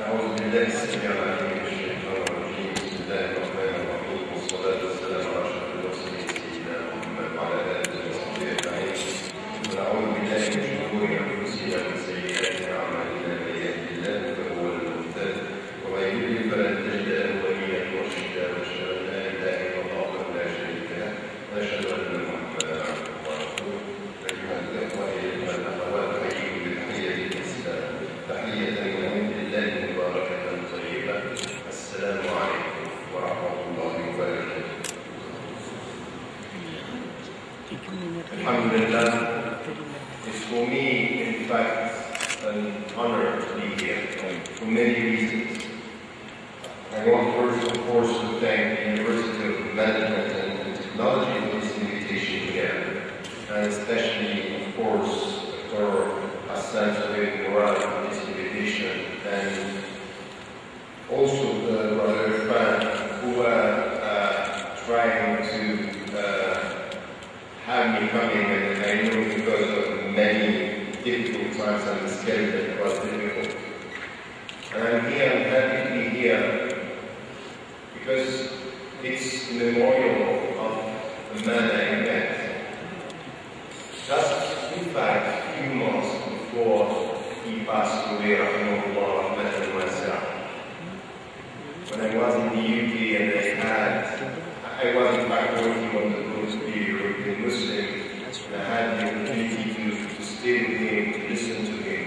أعوذ بالله السميع العليم من الشيطان الرجيم بسم الله الرحمن الرحيم والصلاة والسلام على أشرف المرسلين سيدنا محمد وعلى آله وصحبه أجمعين ونعوذ بالله من شرور أنفسنا ومن سيئات أعمالنا من يهده الله فهو المهتد ومن يضلل فلن تجد له وليا مرشدا وأشهد أن لا إله إلا الله وحده لا شريك له وأشهد أن محمدا عبده ورسوله أيها الإخوة أيها الأخوات أحييكم بتحية الإسلام تحية من عند الله مباركة طيبة السلام عليكم ورحمة الله وبركاته. Alhamdulillah, it's for me, in fact, an honor to be here for many reasons. I want first, of course, to thank the University of Management and Technology for this invitation here, and especially, of course, Dr. Hassan Murad for this invitation, and also the Brother Fan who are trying to have me coming, and I know because of many difficult times and the schedule that it was difficult. And I'm here, I'm happy to be here because it's a memorial of a man I met. Just, in fact, a few months before he passed away, rahimahullah, rahmatan wasi'ah. When I was in the UK and I was in fact working on the road to be a European Muslim, and I had the opportunity to stay with him, to listen to him.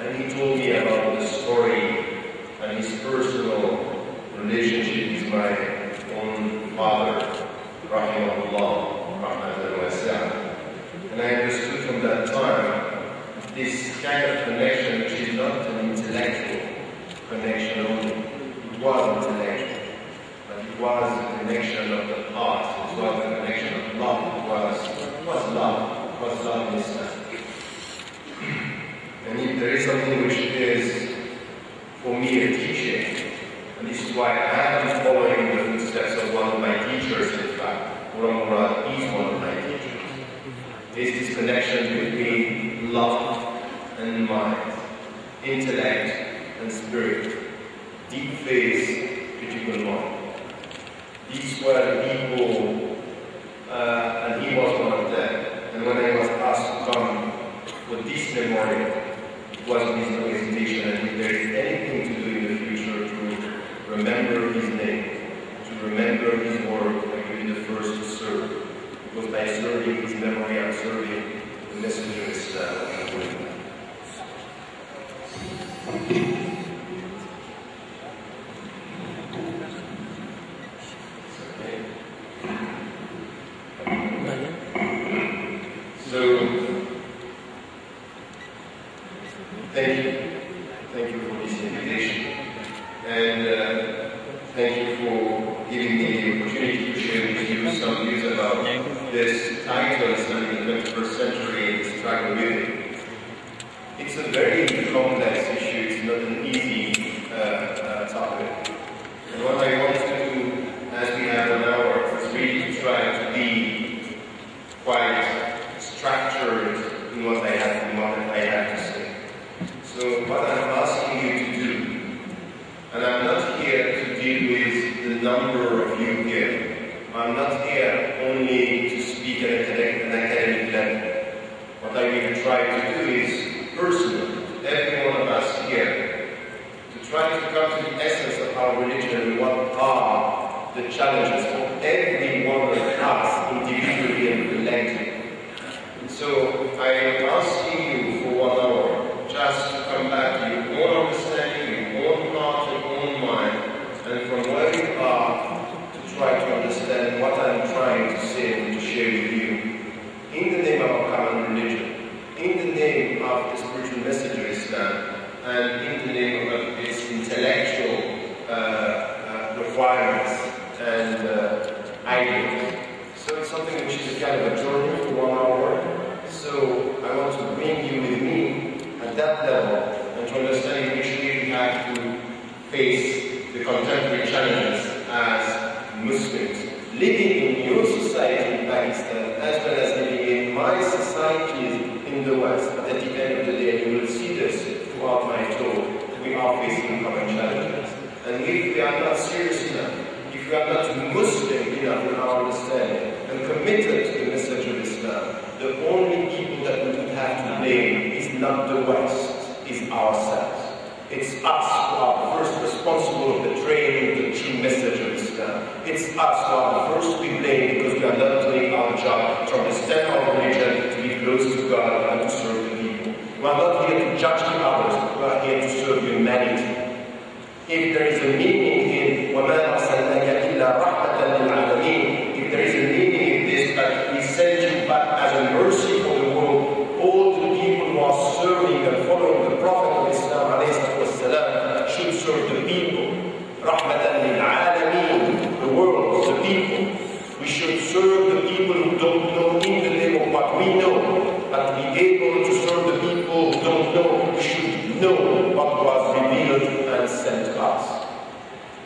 And he told me about the story and his personal relationship with my own father, rahimahullah, rahmatan wasi'ah. And I understood from that time this kind of connection, which is not an intellectual connection only. It was intellectual, but it was a connection of the heart. It was a connection of love. It was love. It was love in Islam. And if there is something which is, for me, a teaching, and this is why I am following the footsteps of one of my teachers, in fact. Murad is one of my teachers. Is this connection between love and mind, intellect and spirit, deep faith, critical mind. These were the people, and he was one of them. And when I was asked to come for this memorial, it was with no hesitation, and if there is anything to do in the future to remember his name, to remember his work, I will be the first to serve. Because by serving his memory, I'm serving the messenger of Islam. So, thank you for this invitation, and thank you for giving me the opportunity to share with you some views about this title, Islam in the 21st century, and the struggle with it. It's a very complex issue, it's not an easy topic. And what I want to do, as we have an hour, is really to try to be quite structured in what I have to say. So what I'm asking you to do, and I'm not here to deal with the number of you here. I'm not here only to speak at an academic level. What I will try to do is personal, every one of us here, to try to come to the essence of our religion and what are the challenges for every one of us individually and collectively. So I am asking you for 1 hour just to come back to your own understanding, your own heart, your own mind, and from where you are to try to understand what I'm trying to say and to share with you in the name of our common religion, in the name of the spiritual message of Islam, and in the name of its intellectual requirements and ideals. So it's something which is a kind of a journey for 1 hour. So I want to bring you with me at that level and to understand in which way we have to face the contemporary challenges as Muslims living in your society in Pakistan as well as living in my societies in the West. But at the end of the day, you will see this throughout my talk. We are are facing common challenges. And if we are not serious enough, if we are not Muslim enough in our understanding and committed to the message of Islam, the only people that we would have to blame is not the West, is ourselves. It's us who are the first responsible of betraying the true message of Islam. It's us who are the first to be blamed because we are not doing our job to understand our religion, to be close to God and to serve the people. We are not here to judge the others, we are here to serve humanity. If there is a meaning in وَمَا أَرْسَلْنَاكَ إِلَّا رَحْمَةً لِلْعَالَمِينَ, if there is a meaning in this that we send you back as a mercy for the world, all the people who are serving and following the Prophet of Islam والسلام, should serve the people. رَحْمَةً لِلْعَالَمِينَ, the world, the people. We should serve the people who don't know in the name of what we know. But to be able to serve the people who don't know, we should know what was revealed and sent to us.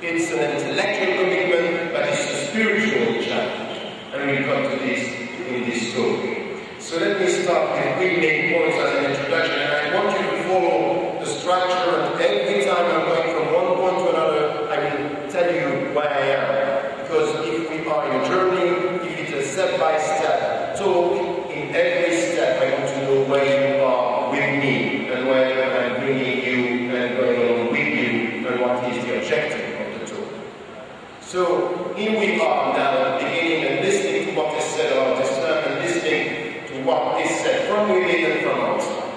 It's an intellectual commitment, but it's a spiritual challenge. And we'll come to this in this story. So let me start with 3 main points as an introduction, and I want you to follow the structure, and every time I'm going from one point to another, I will tell you where I am. Because if we are in a journey, if it's a step-by-step talk, in every step I want to know where you are with me, and where I'm bringing you and going along with you, and what is the objective of the talk. So here we are now, beginning and listening to what is said about Islam, and listening to what is said from within and from outside.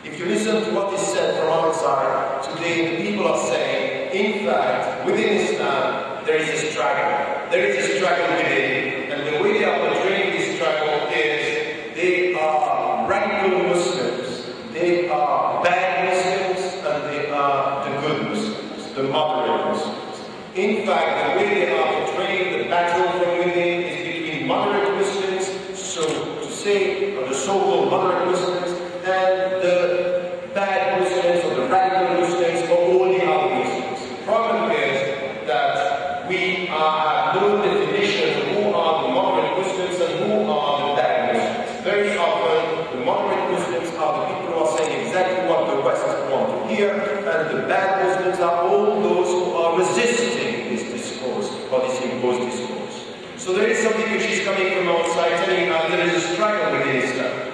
If you listen to what is said from outside, today the people are saying, in fact, within Islam, there is a struggle. There is a struggle within, and the way they are portraying this struggle is they are radical Muslims, they are bad Muslims, and they are the good Muslims, the moderate Muslims. In fact, the way they are portraying the battle from within is between moderate Muslims, so to say, or the so-called moderate Muslims, and the bad Muslims, or the radical Muslims, or all the other Muslims. The problem is that we have no definition of who are the moderate Muslims and who are the bad Muslims. Very often, the moderate Muslims are the people who are saying exactly what the West want to hear, and the bad Muslims are all those who are resisting this discourse, or this imposed discourse. So there is something which is coming from outside, telling us there is a struggle within Islam.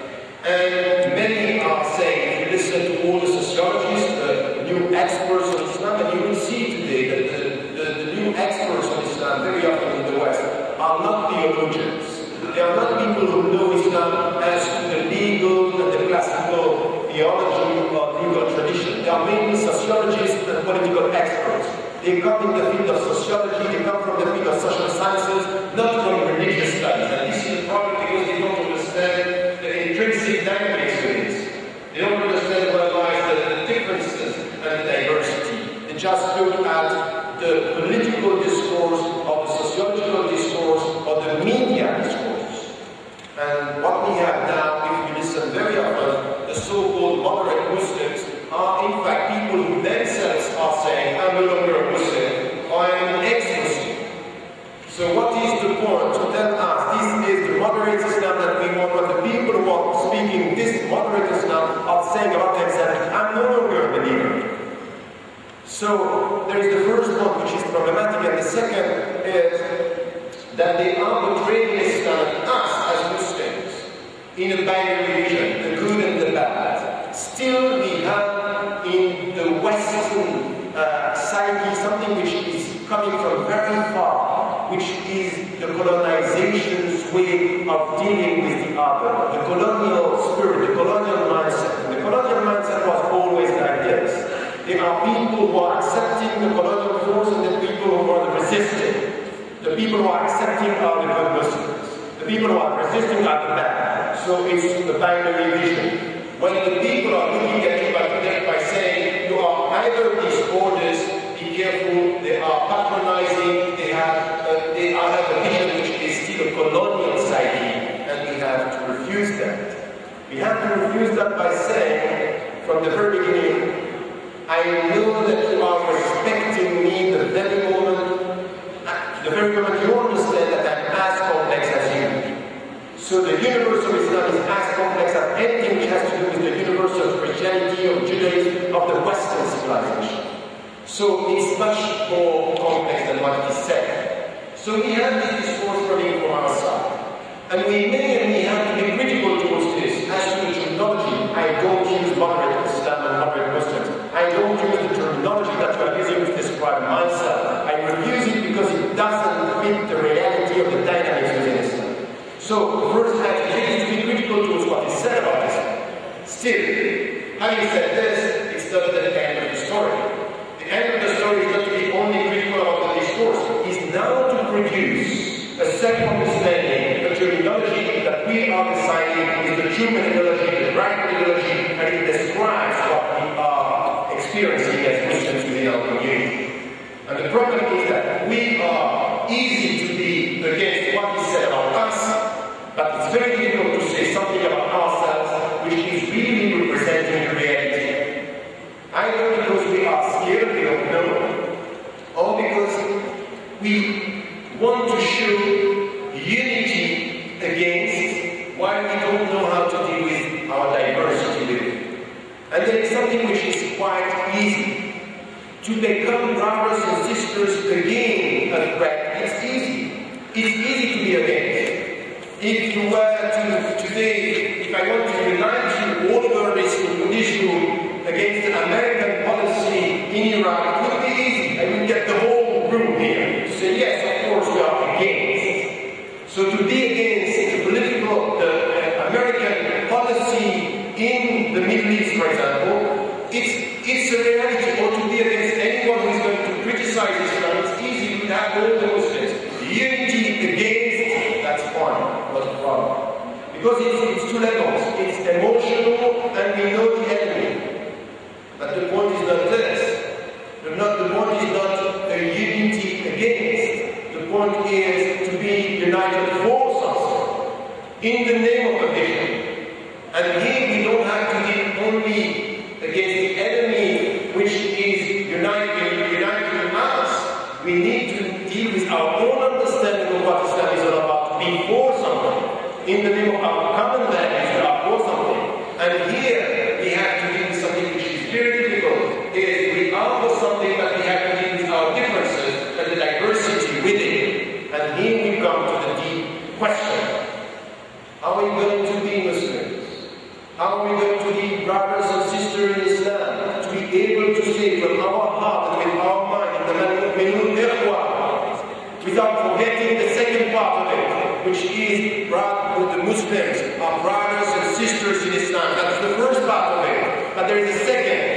And many are saying, if you listen to all the sociologists, the new experts on Islam, and you will see today that the new experts on Islam, very often in the West, are not theologians. They are not people who know Islam as the legal and the classical theology or legal tradition. They are mainly sociologists and political experts. They come in the field of sociology, they come from the field of social sciences, not from religious studies. And this is the problem because they don't understand the intrinsic dynamics of this. They don't understand what lies the differences and the diversity. They just look at the political discourse, or the sociological discourse, or the media discourse. And what we have now, if you listen very often, the so-called moderate Muslims are in fact people who themselves are saying, I'm no longer a Muslim, or I'm an ex-Muslim. So what is the point to tell us this is the moderate Islam that we want, what the people who are speaking this moderate Islam are saying about themselves, I'm no longer a believer. So there is the first point which is problematic, and the second is that they are portraying Islam and us as Muslims in a binary vision, the good and the bad. Still we have in the Western psyche something which is coming from very far, which is the colonization's way of dealing with the other, the colonial spirit, the colonial mindset. And the colonial mindset was always like this. There are people who are accepting the colonial force and the people who are resisting. The people who are accepting are the good Muslims. The people who are resisting are the bad. So it's the binary vision. When the people are looking at you by saying you are either these orders, be careful, they are patronizing, they have a vision which is still a colonial psyche, and we have to refuse that. We have to refuse that by saying, from the very beginning, I know that you are respecting me the very moment you understand that I'm as complex as you. So the universe of Islam is as complex as anything which has to do with the universe of Christianity, of Judaism, of the Western civilization. So it's much more complex than what is said. So we have this discourse running from our side. And we have to be critical towards this. As to the terminology, I don't use moderate Islam and moderate Muslims. I don't use the terminology that we are using to describe myself. I refuse it because it doesn't fit the reality of the dynamics within Islam. So, first I have to be critical towards what is said about Islam. Still, having said this, it's not the end of the story. The end of the story is not to be only critical about the discourse. It's now to produce a set of understanding, the terminology that we are deciding is the true methodology, the right methodology, and it describes what we are experiencing as Muslims within our community. And the problem is that we are easy to be against what is said about us, but it's very difficult to say something about ourselves which is really representing the reality. Either because we are scared, we don't know, or because we want to show unity against why we don't know how to deal with our diversity with it. And there is something which is quite easy. To become brothers and sisters again a threat, it's easy. It's easy to be against. If you were to today, if I want to unite you all over this issue against the American policy in Iraq, it would be easy. I would get the whole room here to say, yes, of course we are against. So to be against the American policy in the Middle East, for example, it's a reality. Or to be against anyone who is going to criticize Islam, it's easy to have all the Muslims. Unity against, that's fine, not a problem. Because it's two levels. It's emotional and we know the enemy. But the point is not this. The point is not a unity against. The point is to be united for something in the name of a vision. And here we don't have to deal only against the enemy which is uniting us. We need to deal with our own understanding of what Islam is all about, to be for something. In the name of our common values, we are for something. And here we have to deal with something which is very difficult. We are for something, but we have to deal with our differences and the diversity within. And here we come to the deep question. Are we going to be Muslims? How are we going to be brothers and sisters in Islam? To be able to say from our heart and with our mind, without forgetting the second part of it, which is the Muslims are brothers and sisters in Islam. That's the first part of it. But there is a second.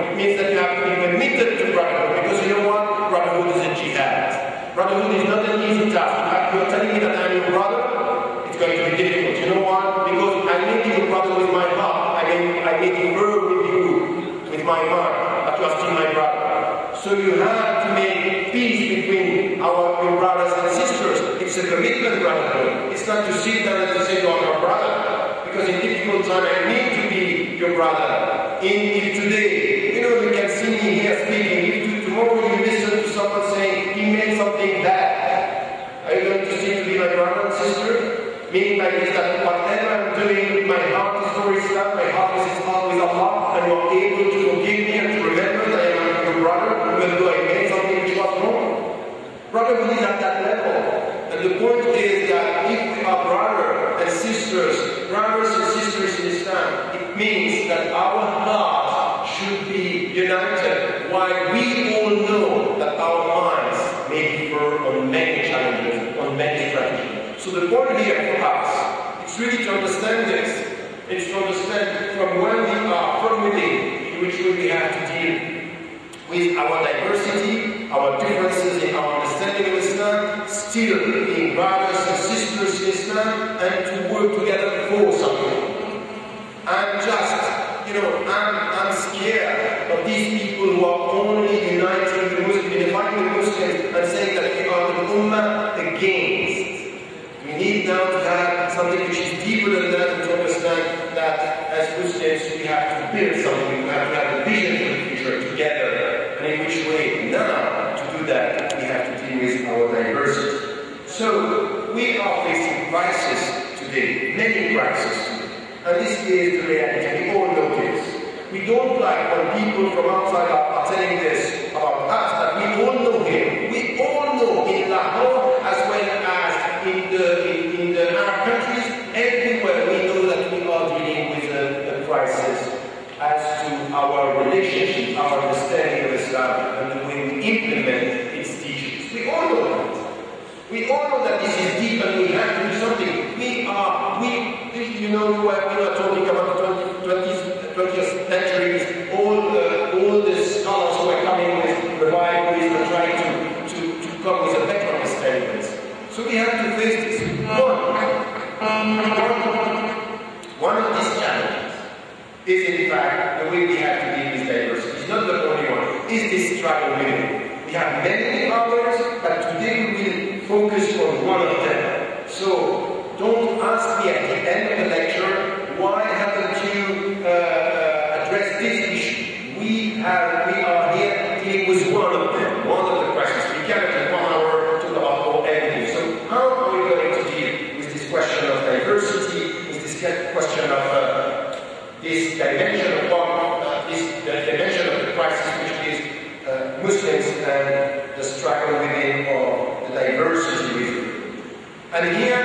It means that you have to be committed to brotherhood, because you know what? Brotherhood is a jihad. Brotherhood is not an easy task. You are telling me that I'm your brother, it's going to be difficult. You know what? Because I may be your brother with my heart, I may differ with you with my mind, but you are still my brother. So you have to make peace between your brothers and sisters. It's a commitment brotherhood. It's not to sit down and to say you are your brother, because in difficult times I need to be your brother. If today, you can see me here speaking, if tomorrow you listen to someone saying he made something bad, are you going to still be my brother and sister? Meaning like this, that whatever I'm doing, my heart is for Islam, my heart is with Allah, and you are able to forgive me and to remember that I am your brother, even though I made something which was wrong. Brotherhood is at that level. And the point is that if we are brothers and sisters in Islam, it means that our hearts should be united, while we all know that our minds may differ on many challenges, on many strategies. So the point here for us, it's really to understand this. It's to understand from where we are, from within, in which way we have to deal with our diversity, our differences in our understanding of Islam, still being brothers and sisters in Islam, and to work together for something. I'm scared of these people who are only uniting the Muslims, unifying the Muslims, and saying that we are the Ummah against. We need now to have something which is deeper than that, and to understand that as Muslims we have to build something, we have to have a vision for the future together. And in which way? Now, to do that, we have to deal with our diversity. So, we are facing crisis today, many crises today. And this is the reality, we all know this. We don't like when people from outside are telling this about us, but we all know him. We all know in Lahore as well as in the Arab countries, everywhere we know that we are dealing with a crisis as to our relationship, our understanding of Islam, and the way we implement its teachings. We all know that. We all know that this is deep and we have to do something. We were talking about the 20th century, all the scholars who are coming with revivals and trying to come with a better understanding. So we have to face this. One of these challenges is in fact the way we have to deal with diversity. It's not the only one. Is this struggle with it? We have many others, but today we will focus on one of them. So don't ask me at the end of the lecture, why haven't you addressed this issue? We are here dealing with one of them, one of the crises. We cannot in 1 hour talk about all everything. So how are we going to deal with this question of diversity, with this question of this dimension of the crisis, which is Muslims and the struggle within, or the diversity within. And here,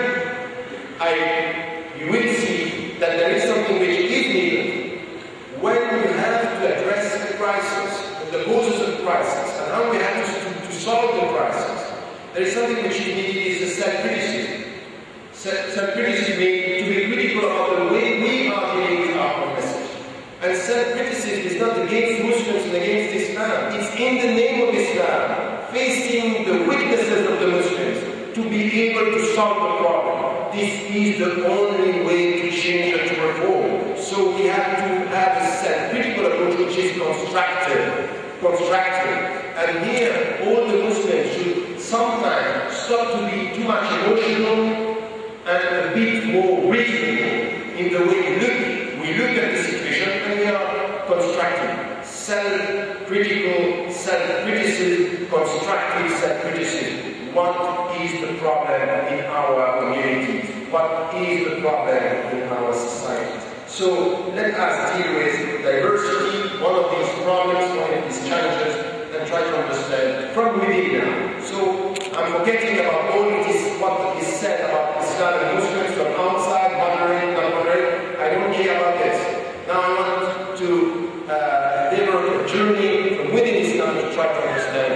you will see that there is something which is needed when you have to address the crisis, the causes of the crisis, and how we have to solve the crisis. There is something which is needed, is self-criticism. Self-criticism means to be critical about the way we are dealing with our own message. And self-criticism is not against Muslims and against Islam. It's in the name of Islam, facing the weaknesses of the Muslims to be able to solve the problem. This is the only way to change and to reform. So we have to have a self-critical approach which is constructive. And here, all the Muslims should sometimes stop to be too much emotional and a bit more reasonable in the way we look at the situation, and we are constructive. Self-critical, self-criticism, constructive self-criticism. What is the problem in our communities? What is the problem in our society? So let us deal with diversity, one of these problems, one of these challenges, and try to understand from within now. So I'm forgetting about all this, what is said about Islam and Muslims from outside, moderate, not moderate. I don't care about this. Now I want to deliver a journey from within Islam to try to understand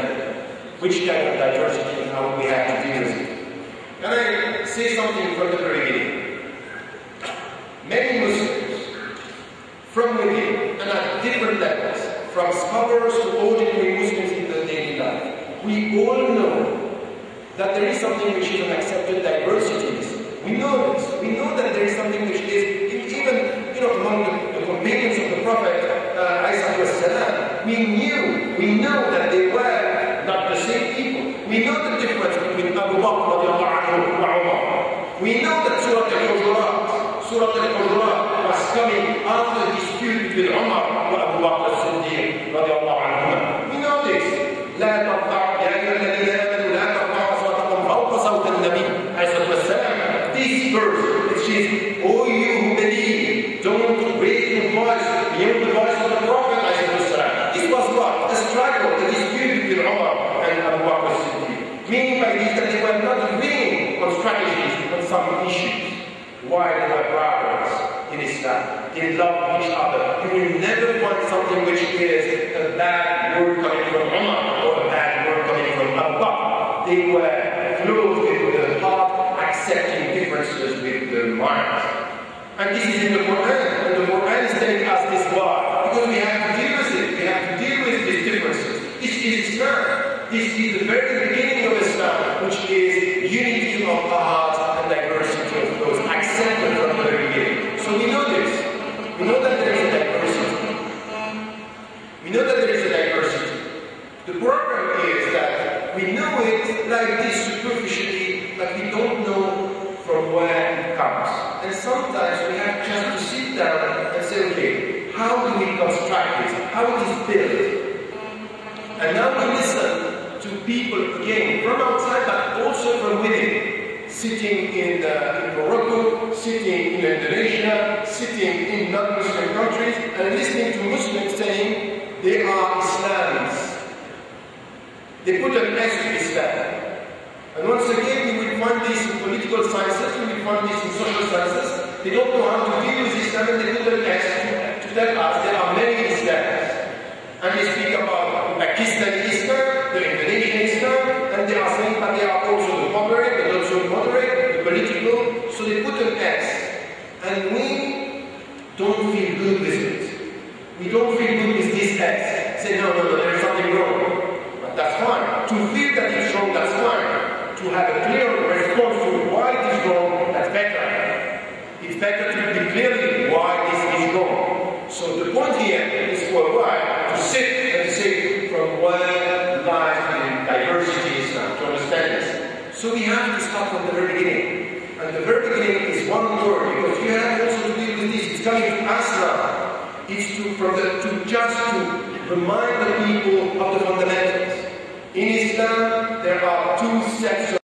which kind of diversity and how we have to deal with it. Can I say something from the very beginning? Many Muslims, from within and at different levels, from scholars to ordinary Muslims in their daily life, we all know that there is something which is an accepted diversity. We know this. We know that there is something which is, even among the companions of the Prophet, we know that they were not the same people. We know the difference between Abu Bakr and Umar. We know that Surah Al-Hujurat was coming after the dispute between Umar and Abu Bakr as-Siddiq radiallahu anhuma. We know this. لا ترفعوا يا أيها الذين آمنوا لا ترفعوا أصواتكم فوق صوت النبي عليه الصلاة والسلام. This verse, which is, O you who believe, don't raise your voice beyond the voice of the Prophet عليه الصلاة والسلام. This was what? A struggle, a dispute between Umar and Abu Bakr as-Siddiq. Meaning by this that they were not agreeing on strategies on some issues. Why they were brothers in Islam. They love each other. You will never find something which is a bad word coming from Umar or a bad word coming from Abu Bakr. They were close with the heart, accepting differences with the mind. And this is in the Quran. And the Quran is telling us this why. Because we have to deal with it. We have to deal with these differences. This is Islam. This is the very beginning of Islam, which is unity of the heart and diversity of those accepted from the very beginning. So we know this. We know that there is a diversity. We know that there is a diversity. The problem is that we know it like this superficially, but we don't know from where it comes. And sometimes we have just to sit down and say, okay, how do we construct it? How it is built? And now we listen to people again from outside, but also from within, sitting in Morocco, sitting in Indonesia, sitting in non-Muslim countries, and listening to Muslims They don't know how to deal with Islam, and they put an X to tell us there are many Islams. And they speak about Pakistani Islam, the Indonesian Islam, and they are saying that they are also the moderate, the not so moderate, the political, so they put an X. And we don't feel good with it. We don't feel good with this X. Say, no, there is something wrong. But that's fine. To feel that it's wrong, that's fine. To have a clear response to why it is wrong, that's better. It's better to be clearly why this is wrong. So the point here is for a while to sit and say from where lies the diversity is now, to understand this. So we have to start from the very beginning. And the very beginning is one word, because you have also to deal with this. It's coming to us now. It's to remind the people of the fundamentals. In Islam, there are two sets of